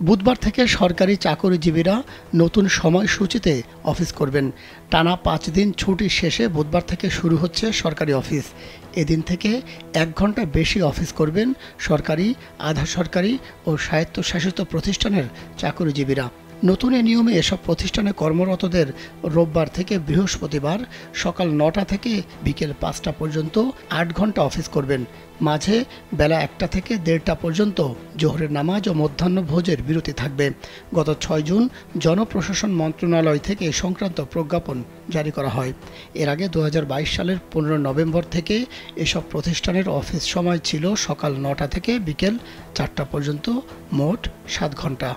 বুধবার থেকে সরকারি চাকরিজীবীরা নতুন সময়সূচিতে অফিস করবেন। টানা ৫ দিন ছুটি শেষে বুধবার থেকে শুরু হচ্ছে সরকারি অফিস। এদিন থেকে ১ ঘন্টা বেশি অফিস করবেন সরকারি, আধা সরকারি ও স্বায়ত্তশাসিত প্রতিষ্ঠানের চাকরিজীবীরা। নতুন এ নিয়মে এসব প্রতিষ্ঠানে কর্মরতদের রোববার থেকে বৃহস্পতিবার সকাল ৯টা থেকে বিকেল ৫টা পর্যন্ত ৮ ঘন্টা অফিস করবেন। মাঝে বেলা ১টা থেকে ১:৩০টা পর্যন্ত জোহরের নামাজ ও মধ্যাহ্নভোজের বিরতি থাকবে। গত ৬ জুন জনপ্রশাসন মন্ত্রণালয় থেকে এ সংক্রান্ত প্রজ্ঞাপন জারি করা হয়। এর আগে ২০২২ সালের ১৫ নভেম্বর থেকে এসব প্রতিষ্ঠানের অফিস সময় ছিল সকাল ৯টা থেকে বিকেল ৪টা পর্যন্ত, মোট ৭ ঘন্টা।